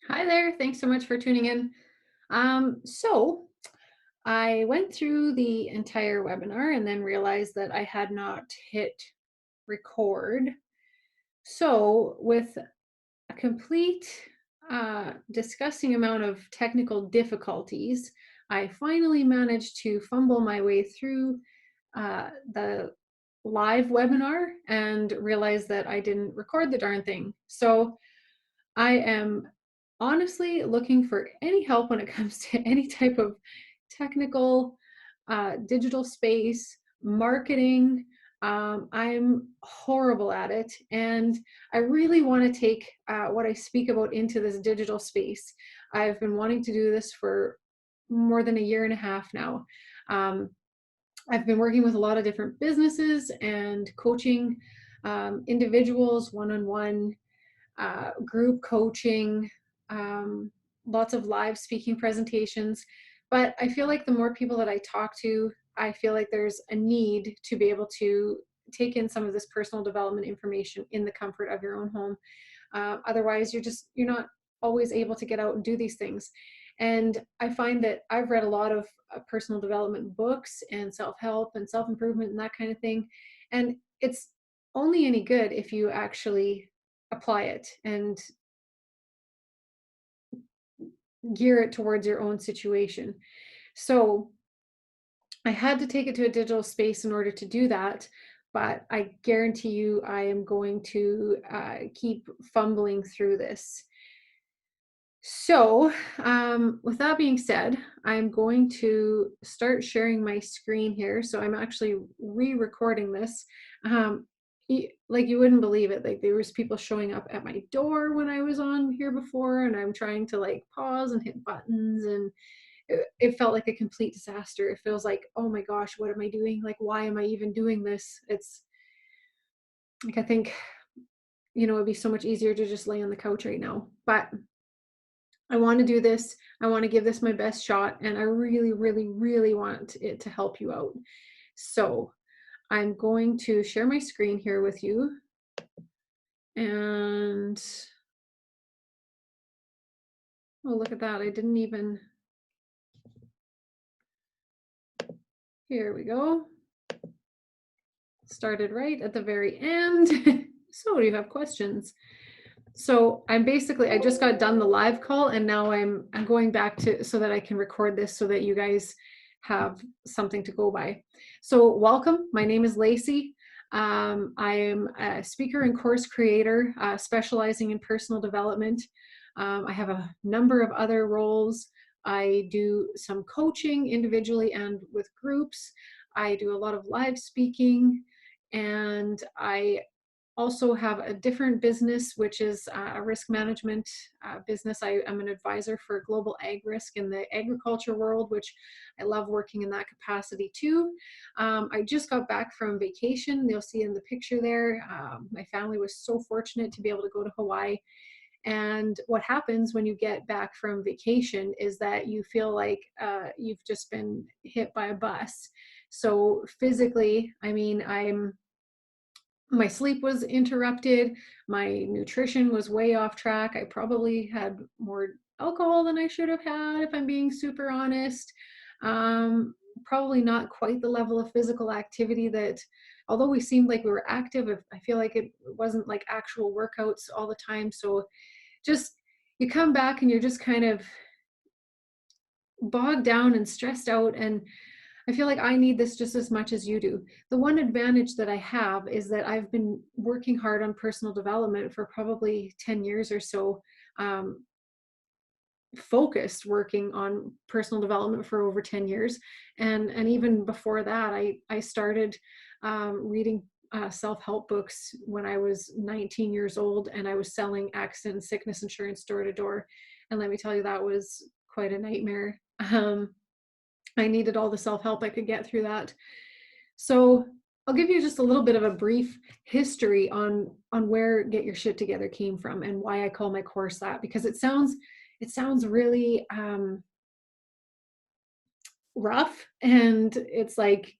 Hi there. Thanks so much for tuning in. So I went through the entire webinar and then realized that I had not hit record. So, with a complete disgusting amount of technical difficulties, I finally managed to fumble my way through the live webinar and realized that I didn't record the darn thing. So, I am honestly looking for any help when it comes to any type of technical, digital space, marketing. I'm horrible at it, and I really want to take what I speak about into this digital space. I've been wanting to do this for more than a year and a half now. Um, I've been working with a lot of different businesses and coaching individuals one on one, group coaching, um, lots of live speaking presentations. But I feel like the more people that I talk to, I feel like there's a need to be able to take in some of this personal development information in the comfort of your own home. Otherwise, you're not always able to get out and do these things. And I find that I've read a lot of personal development books and self-help and self-improvement and that kind of thing. And it's only any good if you actually apply it and gear it towards your own situation. So I had to take it to a digital space in order to do that. But I guarantee you, I am going to keep fumbling through this. So, with that being said, I'm going to start sharing my screen here. So I'm actually re-recording this. Like you wouldn't believe it. Like there was people showing up at my door when I was on here before, and I'm trying to like pause and hit buttons, and it felt like a complete disaster. It feels like, oh my gosh, what am I doing? Like, why am I even doing this? It's like I think it'd be so much easier to just lay on the couch right now, but I want to do this. I want to give this my best shot. And I really, really, really want it to help you out. So I'm going to share my screen here with you. And oh, look at that. I didn't even. Here we go. Started right at the very end. So do you have questions? So I just got done the live call, and now I'm going back to so that I can record this so that you guys have something to go by. So welcome. My name is Lacey. I am a speaker and course creator, specializing in personal development. I have a number of other roles. I do some coaching individually and with groups. I do a lot of live speaking, and I also have a different business, which is a risk management business. I am an advisor for global ag risk in the agriculture world, which I love working in that capacity too. I just got back from vacation. You'll see in the picture there. My family was so fortunate to be able to go to Hawaii. And what happens when you get back from vacation is that you feel like you've just been hit by a bus. So physically, I mean, my sleep was interrupted, my nutrition was way off track. I probably had more alcohol than I should have had, if I'm being super honest. Probably not quite the level of physical activity that, although we seemed like we were active, I feel like it wasn't like actual workouts all the time. So just you come back and you're just kind of bogged down and stressed out, and I feel like I need this just as much as you do. The one advantage that I have is that I've been working hard on personal development for probably 10 years or so, um, focused working on personal development for over 10 years. And even before that, I started reading self-help books when I was 19 years old, and I was selling accident and sickness insurance door to door. And let me tell you, that was quite a nightmare. I needed all the self-help I could get through that. So I'll give you just a little bit of a brief history on where Get Your Shit Together came from and why I call my course that, because it sounds really rough, and it's like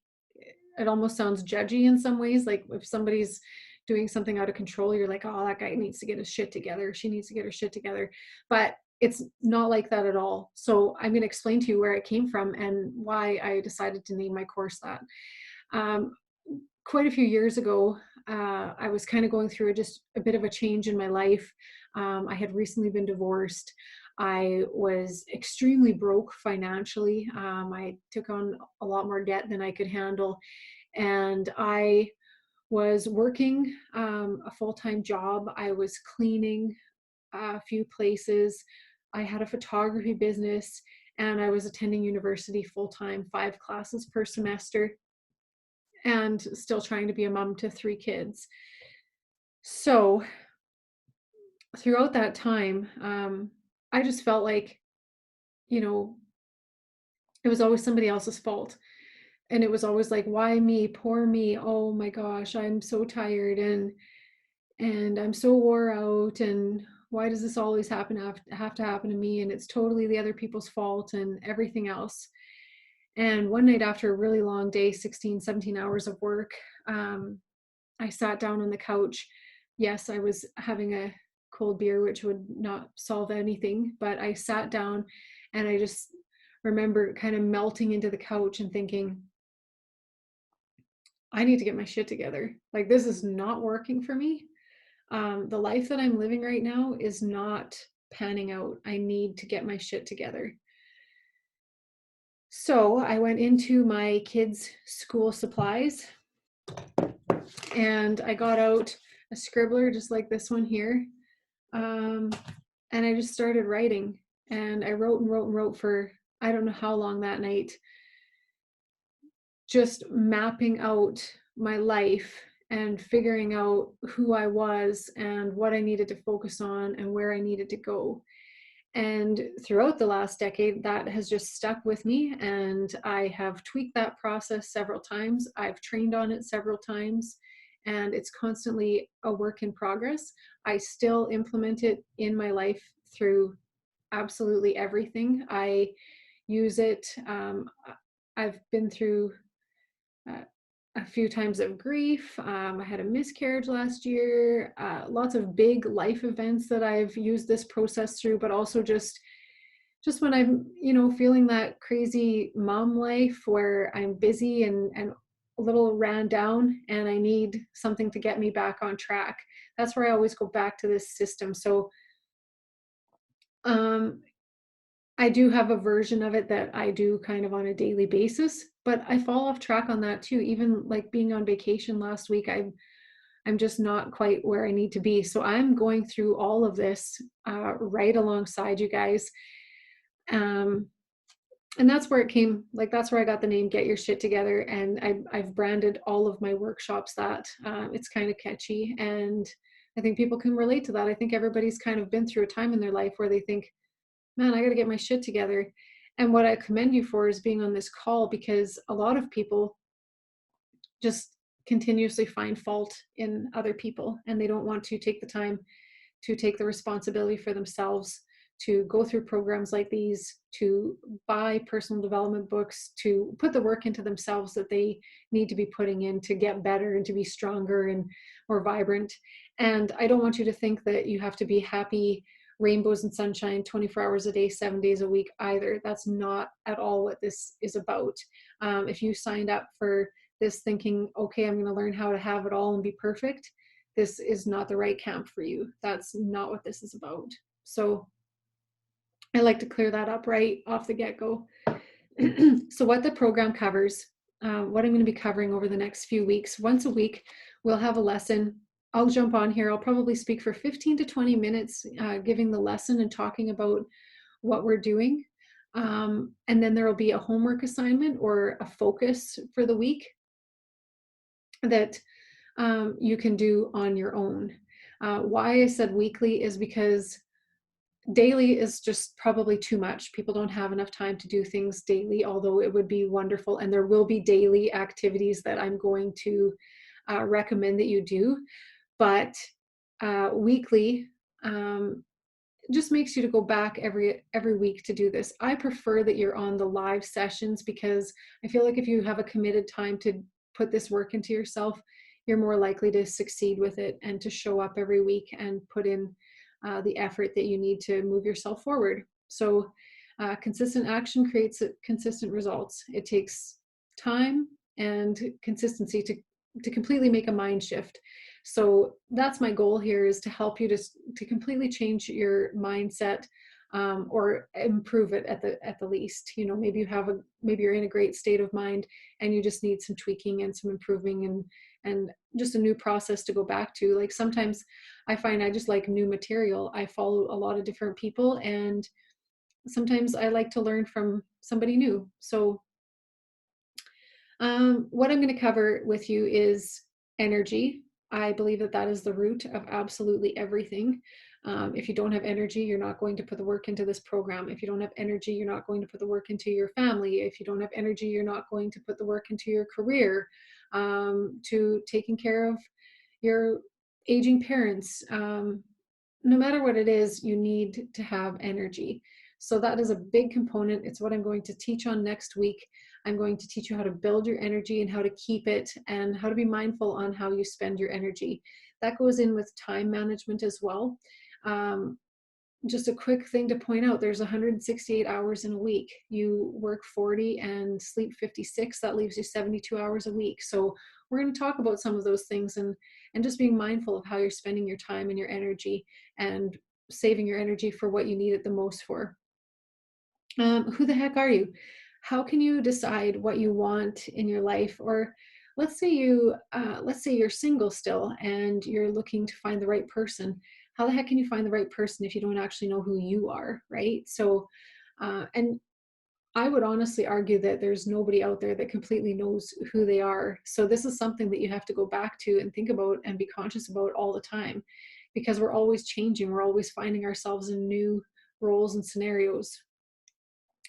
it almost sounds judgy in some ways. Like if somebody's doing something out of control, you're like, oh, that guy needs to get his shit together. She needs to get her shit together. But it's not like that at all. So I'm going to explain to you where it came from and why I decided to name my course that. Um, Quite a few years ago, I was kind of going through just a bit of a change in my life. I had recently been divorced. I was extremely broke financially. I took on a lot more debt than I could handle. And I was working a full time job. I was cleaning a few places. I had a photography business and I was attending university full time, 5 classes per semester, and still trying to be a mom to 3 kids. So throughout that time, I just felt like, you know, it was always somebody else's fault. And it was always like, why me? Poor me. Oh my gosh, I'm so tired and I'm so wore out, and why does this always have to happen to me? And it's totally the other people's fault and everything else. And one night after a really long day, 16, 17 hours of work, I sat down on the couch. Yes, I was having a cold beer, which would not solve anything, but I sat down and I just remember kind of melting into the couch and thinking, I need to get my shit together. Like, this is not working for me. The life that I'm living right now is not panning out. I need to get my shit together. So I went into my kids' school supplies and I got out a scribbler just like this one here. Um, and I just started writing. And I wrote and wrote and wrote for I don't know how long that night, just mapping out my life and figuring out who I was and what I needed to focus on and where I needed to go. And throughout the last decade, that has just stuck with me. And I have tweaked that process several times. I've trained on it several times. And it's constantly a work in progress. I still implement it in my life through absolutely everything. I use it. I've been through uh, a few times of grief. I had a miscarriage last year, lots of big life events that I've used this process through, but also just when I'm, feeling that crazy mom life where I'm busy and a little ran down and I need something to get me back on track. That's where I always go back to this system. So um, I do have a version of it that I do kind of on a daily basis, but I fall off track on that too. Even like being on vacation last week, I'm just not quite where I need to be. So I'm going through all of this right alongside you guys. Um, and that's where it came. Like that's where I got the name "Get Your Shit Together," and I've branded all of my workshops that. It's kind of catchy, and I think people can relate to that. I think everybody's kind of been through a time in their life where they think, man, I got to get my shit together. And what I commend you for is being on this call, because a lot of people just continuously find fault in other people and they don't want to take the time to take the responsibility for themselves, to go through programs like these, to buy personal development books, to put the work into themselves that they need to be putting in to get better and to be stronger and more vibrant. And I don't want you to think that you have to be happy, rainbows and sunshine 24 hours a day, 7 days a week either. That's not at all what this is about. If you signed up for this thinking, okay, I'm going to learn how to have it all and be perfect, this is not the right camp for you. That's not what this is about. So I like to clear that up right off the get-go. So what the program covers, what I'm going to be covering over the next few weeks, once a week, we'll have a lesson. I'll jump on here. I'll probably speak for 15 to 20 minutes, giving the lesson and talking about what we're doing. And then there will be a homework assignment or a focus for the week that you can do on your own. Why I said weekly is because daily is just probably too much. People don't have enough time to do things daily, although it would be wonderful. And there will be daily activities that I'm going to recommend that you do. But weekly just makes you to go back every week to do this. I prefer that you're on the live sessions because I feel like if you have a committed time to put this work into yourself, you're more likely to succeed with it and to show up every week and put in the effort that you need to move yourself forward. So, consistent action creates consistent results. It takes time and consistency to completely make a mind shift. So that's my goal here, is to help you to completely change your mindset, or improve it at the least. You know, maybe maybe you're in a great state of mind and you just need some tweaking and some improving, and just a new process to go back to. Like sometimes I find I just like new material. I follow a lot of different people, and sometimes I like to learn from somebody new. So what I'm going to cover with you is energy. I believe that that is the root of absolutely everything. If you don't have energy, you're not going to put the work into this program. If you don't have energy, you're not going to put the work into your family. If you don't have energy, you're not going to put the work into your career, to taking care of your aging parents. No matter what it is, you need to have energy. So that is a big component. It's what I'm going to teach on next week. I'm going to teach you how to build your energy and how to keep it, and how to be mindful on how you spend your energy. That goes in with time management as well. Um, just a quick thing to point out, there's 168 hours in a week. You work 40 and sleep 56. That leaves you 72 hours a week. So we're going to talk about some of those things, and just being mindful of how you're spending your time and your energy, and saving your energy for what you need it the most for. Who the heck are you? How can you decide what you want in your life? Or let's say you're single still and you're looking to find the right person. How the heck can you find the right person if you don't actually know who you are, right? So, and I would honestly argue that there's nobody out there that completely knows who they are. So this is something that you have to go back to and think about and be conscious about all the time, because we're always changing. We're always finding ourselves in new roles and scenarios.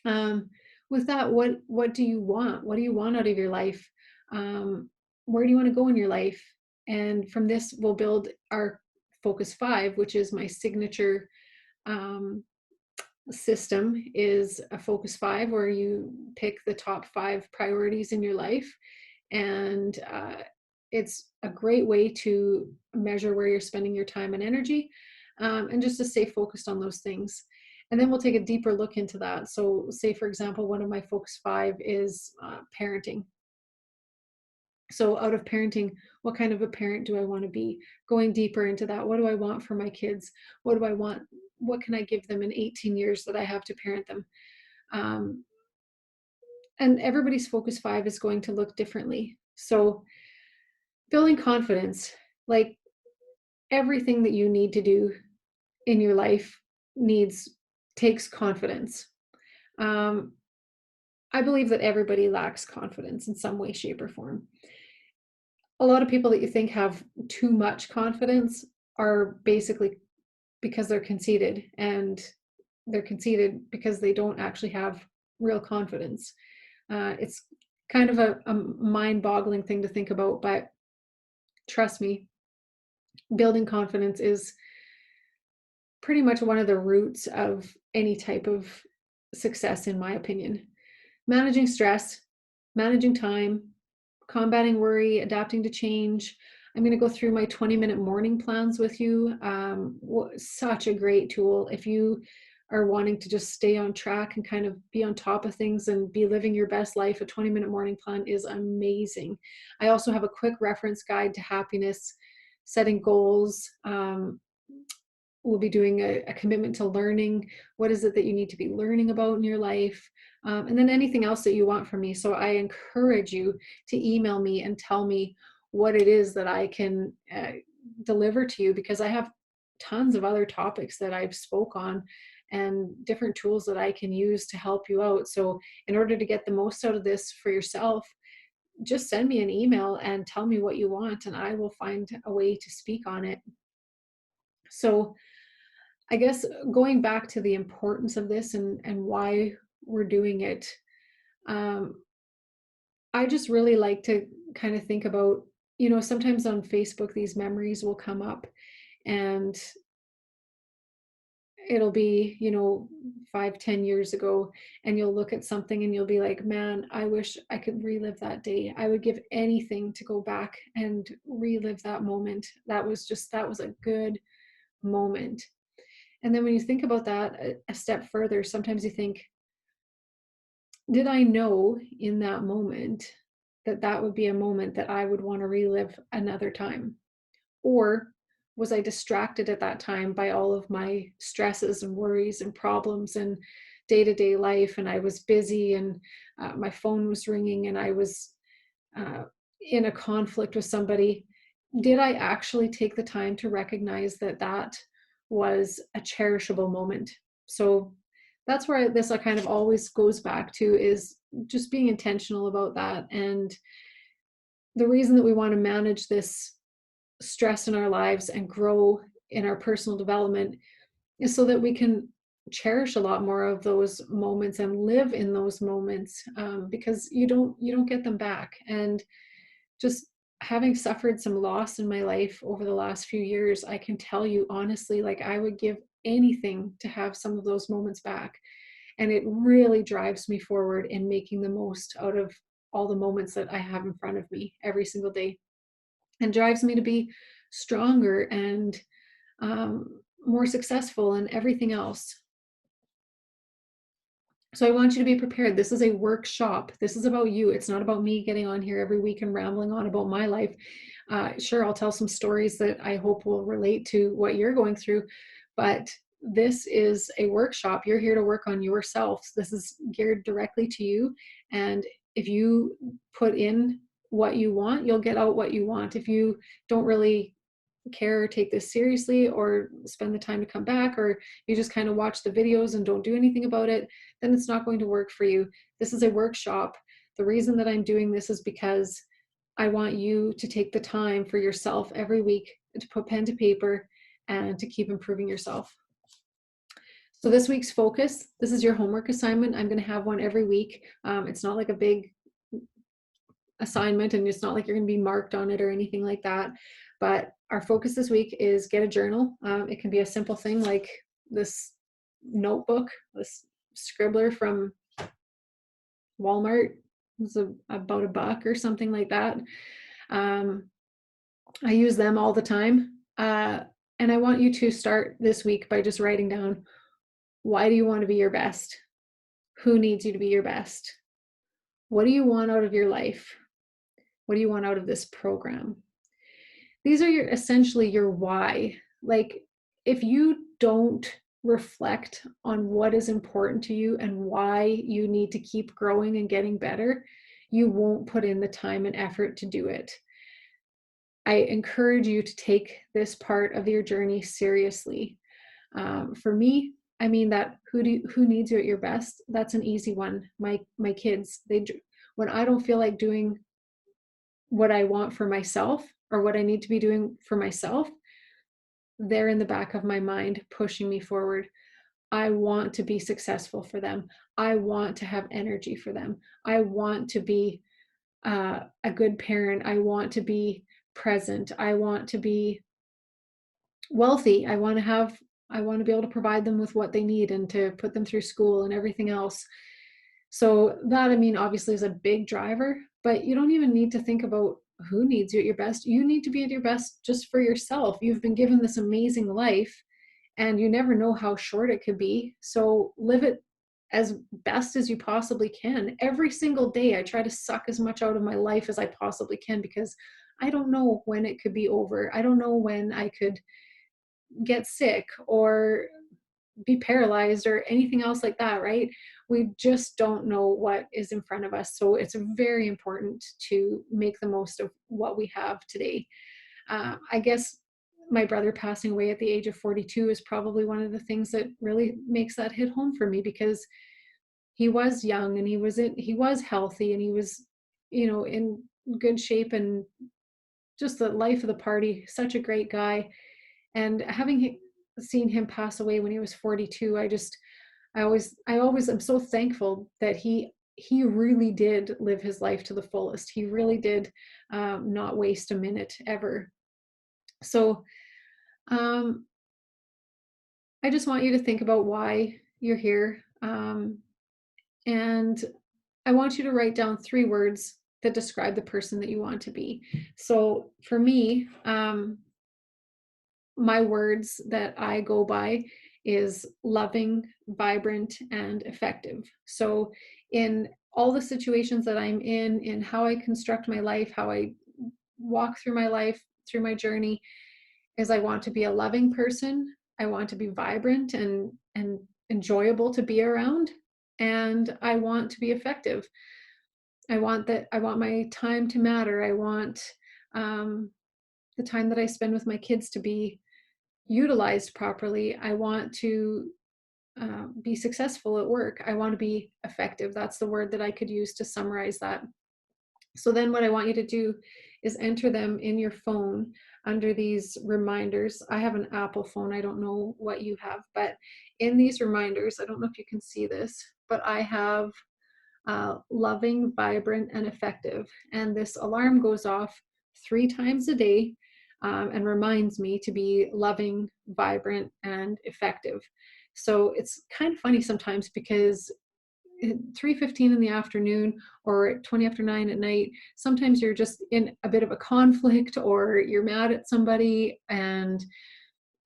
um, with that, what do you want? What do you want out of your life? Where do you want to go in your life? And from this, we'll build our focus 5, which is my signature um, system. Is a focus 5 where you pick the top 5 priorities in your life, and it's a great way to measure where you're spending your time and energy, and just to stay focused on those things. And then we'll take a deeper look into that. So say, for example, one of my focus 5 is parenting. So out of parenting, what kind of a parent do I want to be? Going deeper into that, what do I want for my kids? What do I want? What can I give them in 18 years that I have to parent them? um, and everybody's focus 5 is going to look differently. So building confidence, like everything that you need to do in your life, needs takes confidence. um, I believe that everybody lacks confidence in some way, shape, or form. A lot of people that you think have too much confidence are basically because they're conceited, and they're conceited because they don't actually have real confidence. It's kind of a mind-boggling thing to think about, but trust me, building confidence is pretty much one of the roots of any type of success, in my opinion. Managing stress, managing time, combating worry, adapting to change. I'm going to go through my 20-minute morning plans with you. Such a great tool if you are wanting to just stay on track and kind of be on top of things and be living your best life. A 20-minute morning plan is amazing. I also have a quick reference guide to happiness, setting goals. We'll be doing a commitment to learning. What is it that you need to be learning about in your life? And then anything else that you want from me. So I encourage you to email me and tell me what it is that I can deliver to you, because I have tons of other topics that I've spoke on and different tools that I can use to help you out. So in order to get the most out of this for yourself, just send me an email and tell me what you want, and I will find a way to speak on it. So I guess going back to the importance of this, and why we're doing it, um, I just really like to kind of think about, sometimes on Facebook, these memories will come up, and it'll be, 5, 10 years ago, and you'll look at something and you'll be like, man, I wish I could relive that day. I would give anything to go back and relive that moment. That was a good moment. And then when you think about that a step further, sometimes you think, did I know in that moment that that would be a moment that I would want to relive another time? Or was I distracted at that time by all of my stresses and worries and problems and day to day life? And I was busy and my phone was ringing and I was uh, in a conflict with somebody. Did I actually take the time to recognize that that was a cherishable moment? So that's where this kind of always goes back to, is just being intentional about that. And the reason that we want to manage this stress in our lives and grow in our personal development is so that we can cherish a lot more of those moments and live in those moments, because you don't get them back. And just having suffered some loss in my life over the last few years, I can tell you honestly, like, I would give anything to have some of those moments back. And it really drives me forward in making the most out of all the moments that I have in front of me every single day, and drives me to be stronger and more successful and everything else. So I want you to be prepared. This is a workshop. This is about you. It's not about me getting on here every week and rambling on about my life. Sure, I'll tell some stories that I hope will relate to what you're going through, but this is a workshop. You're here to work on yourself. This is geared directly to you. And if you put in what you want, you'll get out what you want. If you don't really care or take this seriously or spend the time to come back, or you just kind of watch the videos and don't do anything about it, then it's not going to work for you. This is a workshop. The reason that I'm doing this is because I want you to take the time for yourself every week to put pen to paper and to keep improving yourself. So this week's focus, this is your homework assignment. I'm going to have one every week. It's not like a big assignment, and it's not like you're going to be marked on it or anything like that. But our focus this week is get a journal. It can be a simple thing like this notebook, this scribbler from Walmart. It's about $1 or something like that. Um, I use them all the time. And I want you to start this week by just writing down, why do you want to be your best? Who needs you to be your best? What do you want out of your life? What do you want out of this program? These are your essentially your why. Like, if you don't reflect on what is important to you and why you need to keep growing and getting better, you won't put in the time and effort to do it. I encourage you to take this part of your journey seriously. For me, I mean that who needs you at your best? That's an easy one. My kids, when I don't feel like doing what I want for myself or what I need to be doing for myself, they're in the back of my mind pushing me forward. I want to be successful for them. I want to have energy for them. I want to be a good parent. I want to be present. I want to be wealthy. I want to be able to provide them with what they need and to put them through school and everything else. So that, I mean, obviously is a big driver, but you don't even need to think about who needs you at your best. You need to be at your best just for yourself. You've been given this amazing life and you never know how short it could be. So live it as best as you possibly can. Every single day, I try to suck as much out of my life as I possibly can, because I don't know when it could be over. I don't know when I could get sick or be paralyzed or anything else like that, right? We just don't know what is in front of us. So it's very important to make the most of what we have today. I guess my brother passing away at the age of 42 is probably one of the things that really makes that hit home for me, because he was young and he was healthy and he was, in good shape and just the life of the party, such a great guy. And having seen him pass away when he was 42, I always am so thankful that he really did live his life to the fullest. He really did not waste a minute ever. So um, I just want you to think about why you're here. And I want you to write down 3 words that describe the person that you want to be. So for me, my words that I go by is loving, vibrant, and effective. So in all the situations that I'm in how I construct my life, how I walk through my life, through my journey, is I want to be a loving person. I want to be vibrant and enjoyable to be around, and I want to be effective. I want my time to matter. I want um, the time that I spend with my kids to be utilized properly. I want to be successful at work. I want to be effective. That's the word that I could use to summarize that. So then what I want you to do is enter them in your phone under these reminders. I have an Apple phone. I don't know what you have, but in these reminders, I don't know if you can see this, but I have loving, vibrant, and effective. And this alarm goes off 3 times a day and reminds me to be loving, vibrant, and effective. So it's kind of funny sometimes because 3:15 in the afternoon or 20 after 9 at night, sometimes you're just in a bit of a conflict or you're mad at somebody and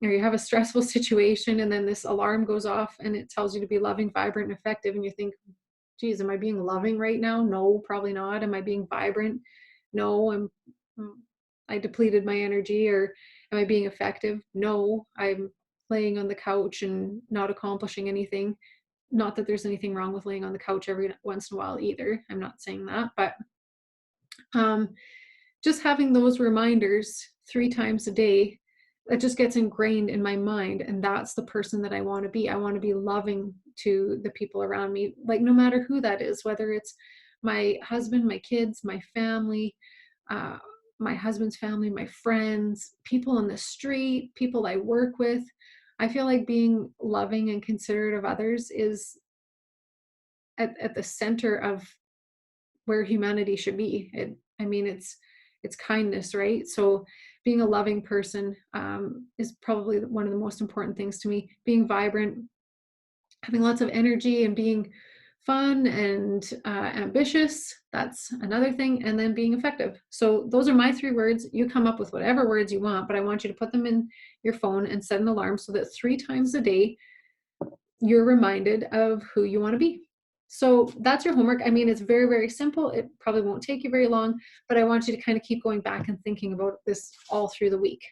or you have a stressful situation, and then this alarm goes off and it tells you to be loving, vibrant, and effective, and you think, geez, am I being loving right now? No, probably not. Am I being vibrant? No, mm, I depleted my energy. Or am I being effective? No, I'm laying on the couch and not accomplishing anything. Not that there's anything wrong with laying on the couch every once in a while either. I'm not saying that, but um, just having those reminders 3 times a day, that just gets ingrained in my mind, and that's the person that I want to be. I want to be loving to the people around me, like no matter who that is, whether it's my husband, my kids, my family, uh, my husband's family, my friends, people on the street, people I work with. I feel like being loving and considerate of others is at the center of where humanity should be. I mean, it's kindness, right? So being a loving person is probably one of the most important things to me. Being vibrant, having lots of energy, and being fun and ambitious, that's another thing. And then being effective. So those are my 3 words. You come up with whatever words you want, but I want you to put them in your phone and set an alarm so that 3 times a day you're reminded of who you want to be. So that's your homework. I mean, it's very, very simple. It probably won't take you very long, but I want you to kind of keep going back and thinking about this all through the week.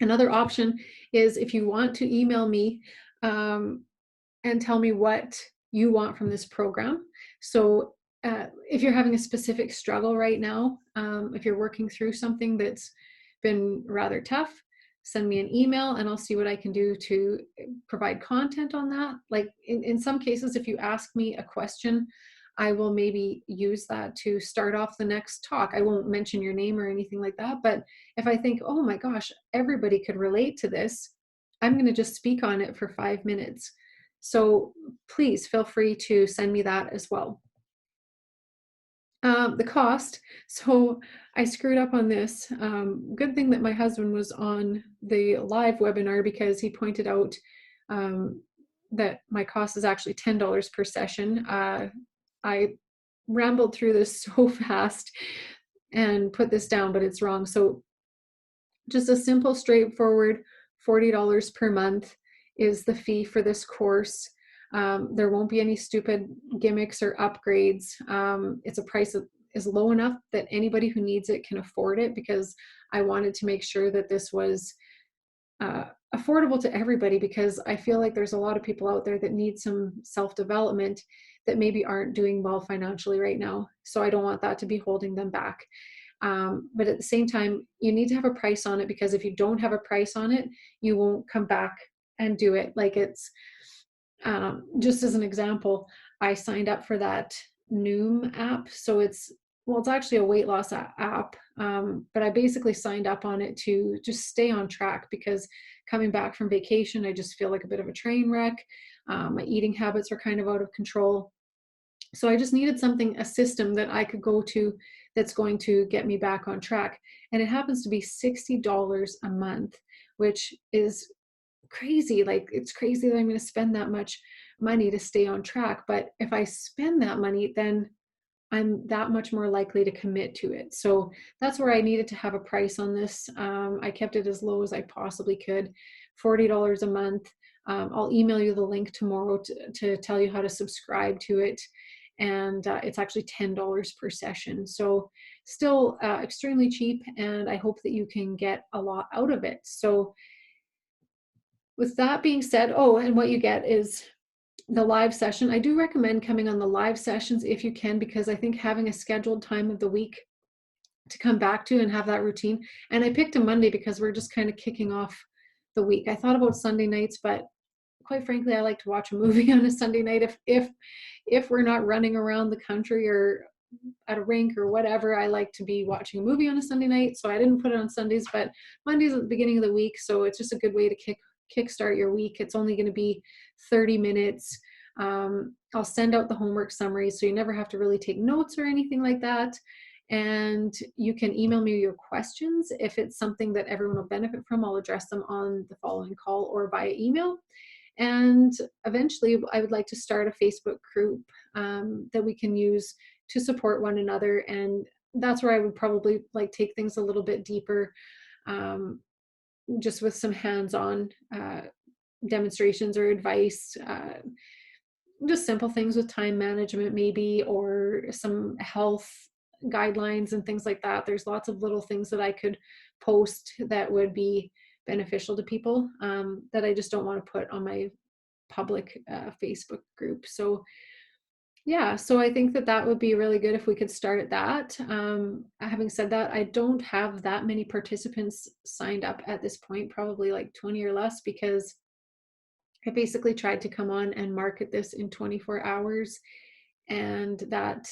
Another option is if you want to email me and tell me what you want from this program. So if you're having a specific struggle right now, if you're working through something that's been rather tough, send me an email and I'll see what I can do to provide content on that. Like in some cases, if you ask me a question, I will maybe use that to start off the next talk. I won't mention your name or anything like that, but if I think, oh my gosh, everybody could relate to this, I'm going to just speak on it for 5 minutes. So please feel free to send me that as well. The cost. So I screwed up on this. Good thing that my husband was on the live webinar because he pointed out that my cost is actually $10 per session. I rambled through this so fast and put this down, but it's wrong. So just a simple, straightforward $40 per month is the fee for this course. There won't be any stupid gimmicks or upgrades. It's a price that is low enough that anybody who needs it can afford it, because I wanted to make sure that this was affordable to everybody, because I feel like there's a lot of people out there that need some self-development that maybe aren't doing well financially right now. So I don't want that to be holding them back. But at the same time, you need to have a price on it, because if you don't have a price on it, you won't come back and do it. Like it's just as an example, I signed up for that Noom app. So it's actually a weight loss app, but I basically signed up on it to just stay on track, because coming back from vacation, I just feel like a bit of a train wreck. My eating habits are kind of out of control. So I just needed something, a system that I could go to that's going to get me back on track. And it happens to be $60 a month, which is crazy. Like, it's crazy that I'm going to spend that much money to stay on track. But if I spend that money, then I'm that much more likely to commit to it. So that's where I needed to have a price on this. I kept it as low as I possibly could, $40 a month. I'll email you the link tomorrow to tell you how to subscribe to it. And it's actually $10 per session. So still extremely cheap. And I hope that you can get a lot out of it. So with that being said, oh, and what you get is the live session. I do recommend coming on the live sessions if you can, because I think having a scheduled time of the week to come back to and have that routine. And I picked a Monday because we're just kind of kicking off the week. I thought about Sunday nights, but quite frankly, I like to watch a movie on a Sunday night if we're not running around the country or at a rink or whatever. I like to be watching a movie on a Sunday night, so I didn't put it on Sundays, but Monday's at the beginning of the week, so it's just a good way to kickstart your week. It's only going to be 30 minutes. I'll send out the homework summary, so you never have to really take notes or anything like that. And you can email me your questions. If it's something that everyone will benefit from, I'll address them on the following call or via email. And eventually, I would like to start a Facebook group that we can use to support one another. And that's where I would probably like take things a little bit deeper, um, just with some hands-on demonstrations or advice, just simple things with time management maybe, or some health guidelines and things like that. There's lots of little things that I could post that would be beneficial to people, that I just don't want to put on my public Facebook group. So yeah, so I think that that would be really good if we could start that. Having said that, I don't have that many participants signed up at this point, probably like 20 or less, because I basically tried to come on and market this in 24 hours, and that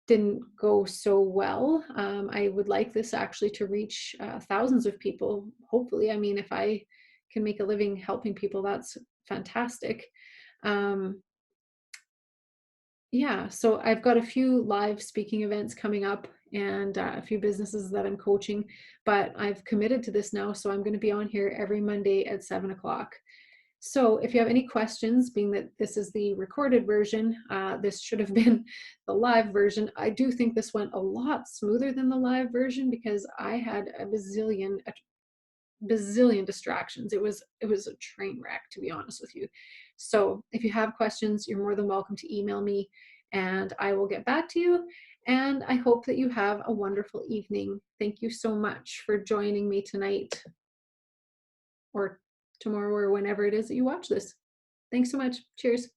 didn't go so well. I would like this actually to reach thousands of people, hopefully. I mean, if I can make a living helping people, that's fantastic. Um, yeah, so I've got a few live speaking events coming up and a few businesses that I'm coaching, but I've committed to this now. So I'm going to be on here every Monday at 7 o'clock. So if you have any questions, being that this is the recorded version, this should have been the live version. I do think this went a lot smoother than the live version because I had a bazillion distractions. It was a train wreck, to be honest with you. So if you have questions, you're more than welcome to email me and I will get back to you. And I hope that you have a wonderful evening. Thank you so much for joining me tonight or tomorrow or whenever it is that you watch this. Thanks so much. Cheers.